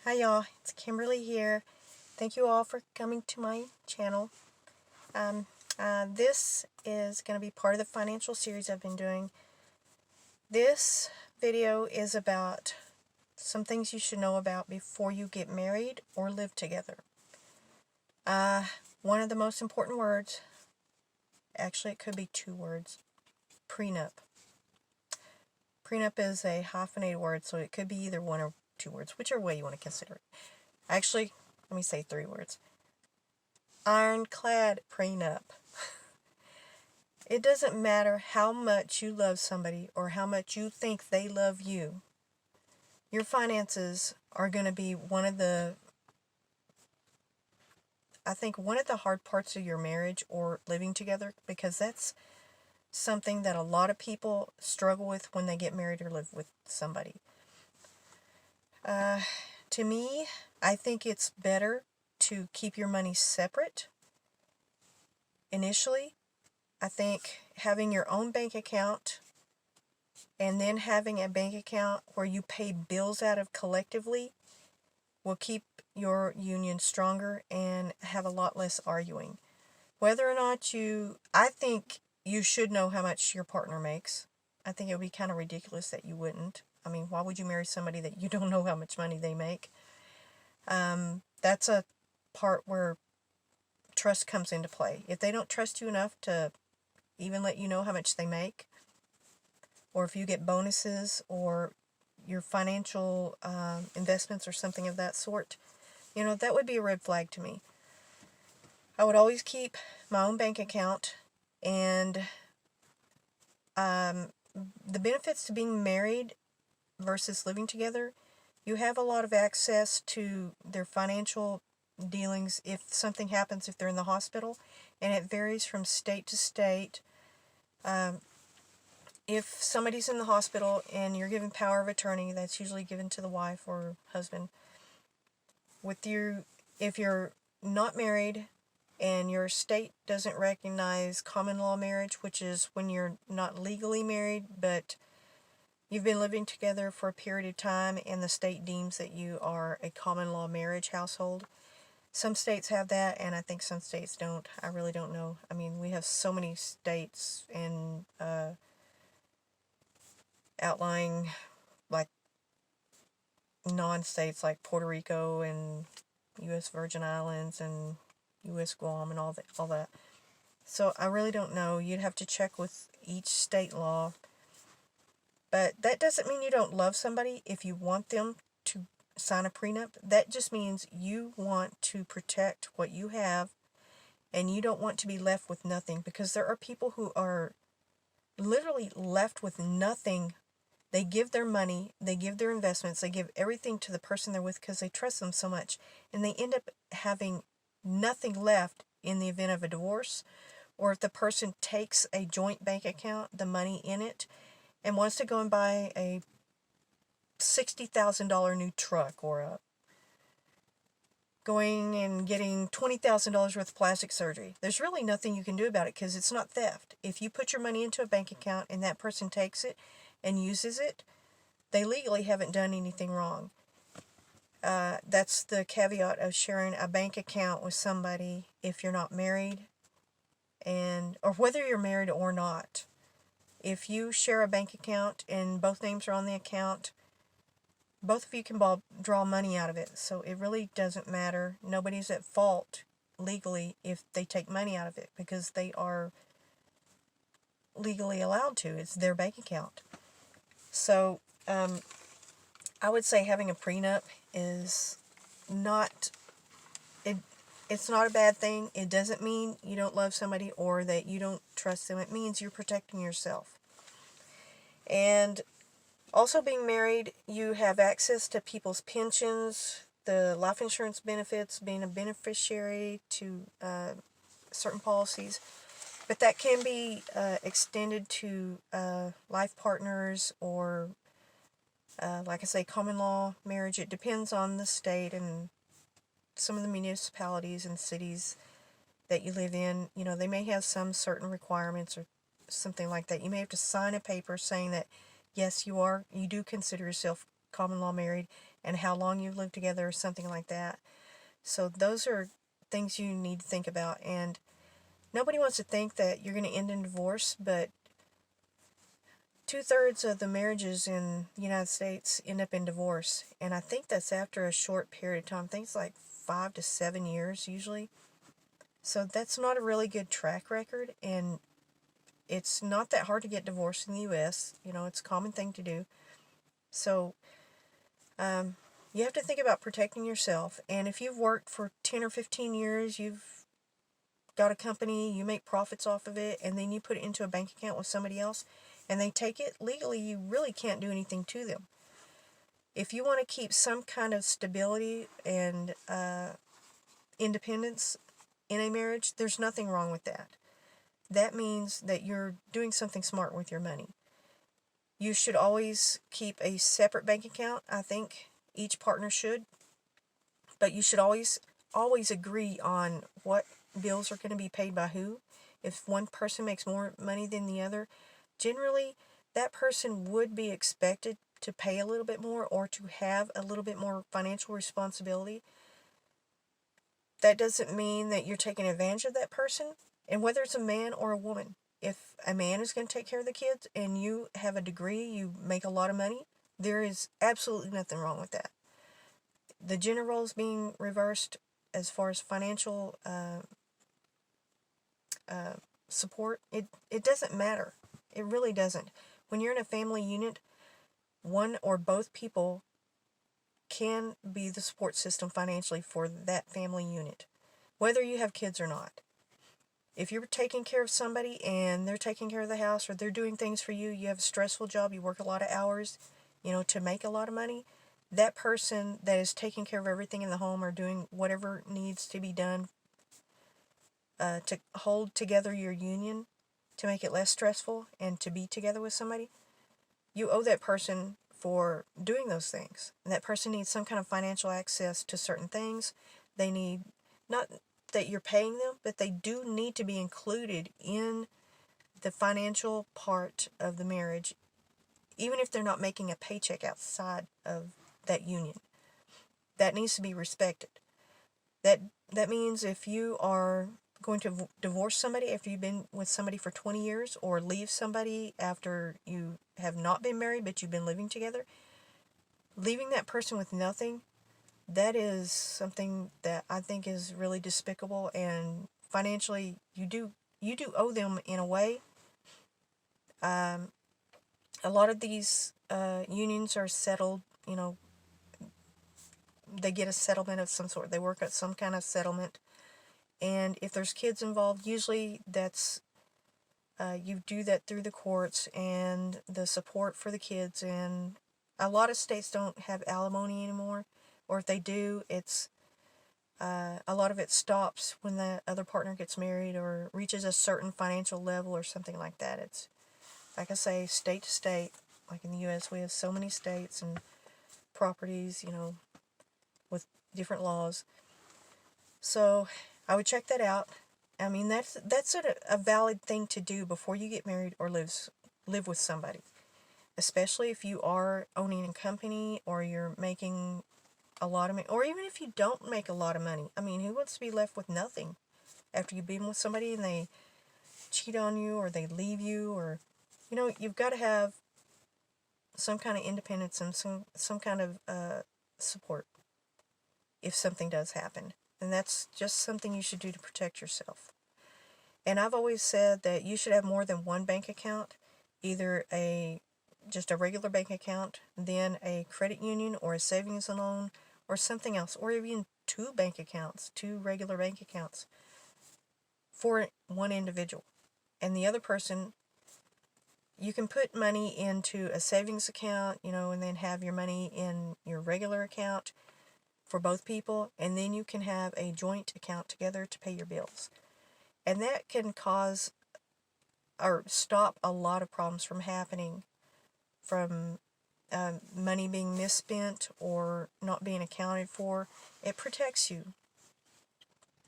Hi y'all, it's Kimberly here. Thank you all for coming to my channel. This is going to be part of the financial series I've been doing. This video is about some things you should know about before you get married or live together. One of the most important words, actually it could be two words, prenup. Prenup is a hyphenated word, so it could be either one or two words, whichever way you want to consider it. Actually, let me say three words. Ironclad prenup. It doesn't matter how much you love somebody or how much you think they love you. Your finances are going to be one of the hard parts of your marriage or living together, because that's something that a lot of people struggle with when they get married or live with somebody. To me, I think it's better to keep your money separate initially. I think having your own bank account and then having a bank account where you pay bills out of collectively will keep your union stronger and have a lot less arguing. Whether or not I think you should know how much your partner makes. I think it would be kind of ridiculous that you wouldn't. I mean, why would you marry somebody that you don't know how much money they make? That's a part where trust comes into play. If they don't trust you enough to even let you know how much they make, or if you get bonuses or your financial investments or something of that sort, that would be a red flag to me. I would always keep my own bank account, and the benefits to being married versus living together, you have a lot of access to their financial dealings if something happens, if they're in the hospital, and it varies from state to state. If somebody's in the hospital and you're given power of attorney, that's usually given to the wife or husband. If you're not married and your state doesn't recognize common law marriage, which is when you're not legally married, but you've been living together for a period of time and the state deems that you are a common law marriage household. Some states have that, and I think some states don't. I really don't know. I mean, we have so many states and outlying, like, non-states like Puerto Rico and U.S. Virgin Islands and U.S. Guam and all that. So I really don't know. You'd have to check with each state law. But that doesn't mean you don't love somebody if you want them to sign a prenup. That just means you want to protect what you have and you don't want to be left with nothing, because there are people who are literally left with nothing. They give their money, they give their investments, they give everything to the person they're with because they trust them so much, and they end up having nothing left in the event of a divorce, or if the person takes a joint bank account, the money in it, and wants to go and buy a $60,000 new truck, or going and getting $20,000 worth of plastic surgery. There's really nothing you can do about it because it's not theft. If you put your money into a bank account and that person takes it and uses it, they legally haven't done anything wrong. That's the caveat of sharing a bank account with somebody if you're not married, or whether you're married or not. If you share a bank account and both names are on the account, both of you can draw money out of it, so it really doesn't matter. Nobody's at fault legally if they take money out of it, because they are legally allowed to. It's their bank account. So I would say having a prenup is not, it's not a bad thing. It doesn't mean you don't love somebody or that you don't trust them. It means you're protecting yourself. And also, being married, you have access to people's pensions, the life insurance benefits, being a beneficiary to certain policies. But that can be extended to life partners or, like I say, common law marriage. It depends on the state and some of the municipalities and cities that you live in. They may have some certain requirements or something like that. You may have to sign a paper saying that yes, you do consider yourself common law married, and how long you've lived together or something like that. So those are things you need to think about. And nobody wants to think that you're going to end in divorce, but 2/3 of the marriages in the United States end up in divorce. And I think that's after a short period of time. I think it's like 5 to 7 years usually. So that's not a really good track record. And it's not that hard to get divorced in the U.S. It's a common thing to do. So you have to think about protecting yourself. And if you've worked for 10 or 15 years, you've got a company, you make profits off of it, and then you put it into a bank account with somebody else, and they take it, legally you really can't do anything to them. If you want to keep some kind of stability and independence in a marriage, there's nothing wrong with that. That means that you're doing something smart with your money. You should always keep a separate bank account. I think each partner should. But you should always agree on what bills are going to be paid by who. If one person makes more money than the other, generally that person would be expected to pay a little bit more or to have a little bit more financial responsibility. That doesn't mean that you're taking advantage of that person. And whether it's a man or a woman, if a man is going to take care of the kids and you have a degree, you make a lot of money, there is absolutely nothing wrong with that. The gender roles being reversed as far as financial support, it doesn't matter. It really doesn't. When you're in a family unit, one or both people can be the support system financially for that family unit, whether you have kids or not. If you're taking care of somebody and they're taking care of the house or they're doing things for you, you have a stressful job, you work a lot of hours, to make a lot of money, that person that is taking care of everything in the home or doing whatever needs to be done to hold together your union, to make it less stressful and to be together with somebody, you owe that person for doing those things. And that person needs some kind of financial access to certain things. They need, not that you're paying them, but they do need to be included in the financial part of the marriage, even if they're not making a paycheck outside of that union. That needs to be respected. That means if you are going to divorce somebody after you've been with somebody for 20 years or leave somebody after you have not been married but you've been living together, leaving that person with nothing, that is something that I think is really despicable, and financially you do owe them in a way. A lot of these unions are settled, they get a settlement of some sort. They work out some kind of settlement. And if there's kids involved, usually that's, you do that through the courts and the support for the kids. And a lot of states don't have alimony anymore. Or if they do, it's, a lot of it stops when the other partner gets married or reaches a certain financial level or something like that. It's, like I say, state to state. Like in the U.S., we have so many states and properties, with different laws. So I would check that out. I mean, that's a valid thing to do before you get married or live with somebody, especially if you are owning a company or you're making a lot of money, or even if you don't make a lot of money. I mean, who wants to be left with nothing after you've been with somebody and they cheat on you or they leave you, or you've got to have some kind of independence and some kind of support if something does happen. And that's just something you should do to protect yourself. And I've always said that you should have more than one bank account, either just a regular bank account, then a credit union or a savings and loan or something else, or even two regular bank accounts for one individual. And the other person, you can put money into a savings account, and then have your money in your regular account for both people, and then you can have a joint account together to pay your bills. And that can cause or stop a lot of problems from happening, from money being misspent or not being accounted for. It protects you.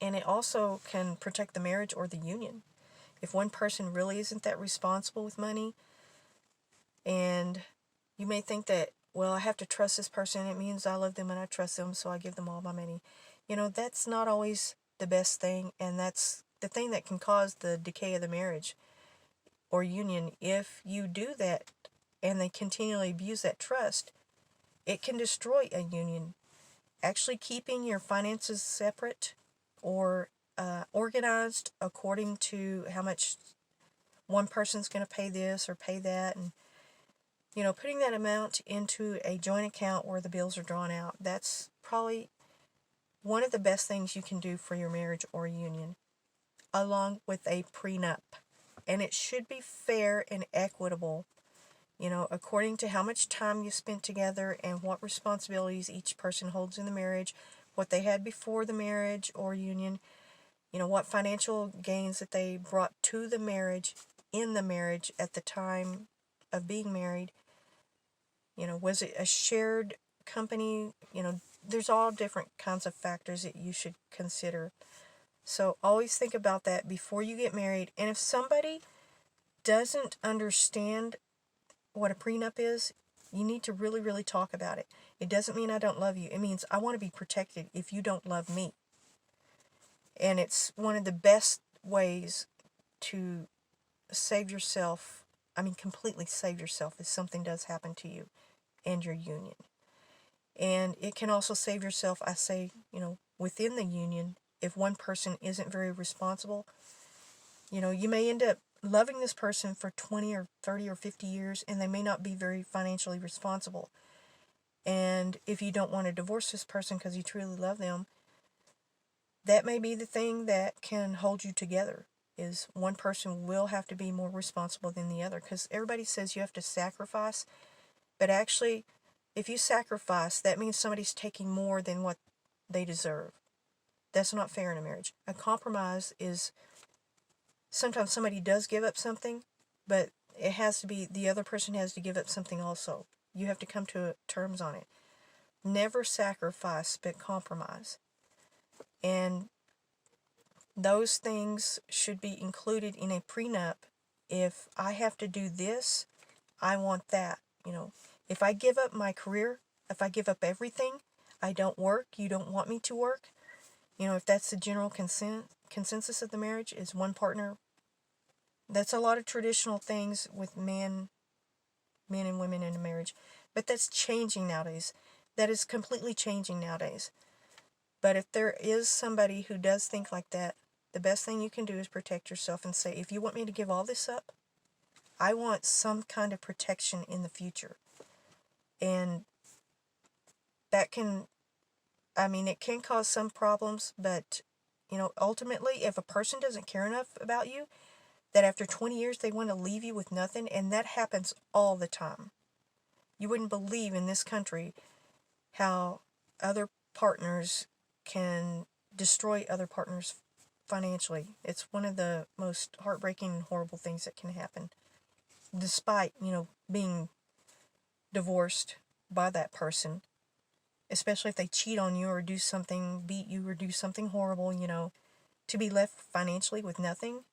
And it also can protect the marriage or the union. If one person really isn't that responsible with money, and you may think that well, I have to trust this person. It means I love them and I trust them, so I give them all my money. That's not always the best thing, and that's the thing that can cause the decay of the marriage or union. If you do that and they continually abuse that trust, it can destroy a union. Actually keeping your finances separate or organized according to how much one person's going to pay this or pay that, and putting that amount into a joint account where the bills are drawn out, that's probably one of the best things you can do for your marriage or union, along with a prenup. And it should be fair and equitable, according to how much time you spent together and what responsibilities each person holds in the marriage, what they had before the marriage or union, what financial gains that they brought to the marriage, in the marriage at the time of being married. Was it a shared company? There's all different kinds of factors that you should consider. So always think about that before you get married. And if somebody doesn't understand what a prenup is, you need to really, really talk about it. It doesn't mean I don't love you. It means I want to be protected if you don't love me. And it's one of the best ways to save yourself. Completely save yourself if something does happen to you and your union. And it can also save yourself, I say, within the union, if one person isn't very responsible. You may end up loving this person for 20 or 30 or 50 years, and they may not be very financially responsible. And if you don't want to divorce this person because you truly love them, that may be the thing that can hold you together, is one person will have to be more responsible than the other. Because everybody says you have to sacrifice, but actually, if you sacrifice, that means somebody's taking more than what they deserve. That's not fair in a marriage. A compromise is sometimes somebody does give up something, but it has to be, the other person has to give up something also. You have to come to terms on it. Never sacrifice, but compromise. And those things should be included in a prenup. If I have to do this, I want that. If I give up my career, if I give up everything, I don't work, you don't want me to work. If that's the general consensus of the marriage, is one partner. That's a lot of traditional things with men and women in a marriage. But that's changing nowadays. That is completely changing nowadays. But if there is somebody who does think like that, the best thing you can do is protect yourself and say, if you want me to give all this up, I want some kind of protection in the future. And that can, it can cause some problems, but, ultimately, if a person doesn't care enough about you, that after 20 years they want to leave you with nothing, and that happens all the time. You wouldn't believe in this country how other partners can destroy other partners financially. It's one of the most heartbreaking and horrible things that can happen, despite, being divorced by that person, especially if they cheat on you or do something, beat you or do something horrible, to be left financially with nothing.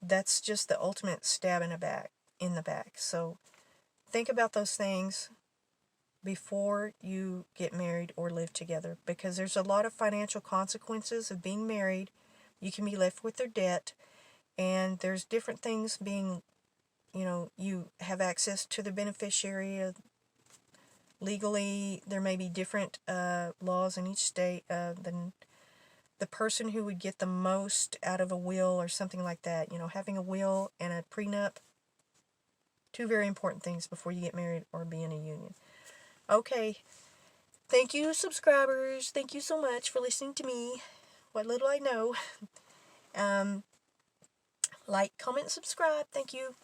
That's just the ultimate stab in the back. So think about those things before you get married or live together, because there's a lot of financial consequences of being married. You can be left with their debt, and there's different things being, you have access to the beneficiary. Legally, there may be different laws in each state. The person who would get the most out of a will or something like that, having a will and a prenup, two very important things before you get married or be in a union. Okay, thank you, subscribers. Thank you so much for listening to me. What little I know. Like, comment, subscribe. Thank you.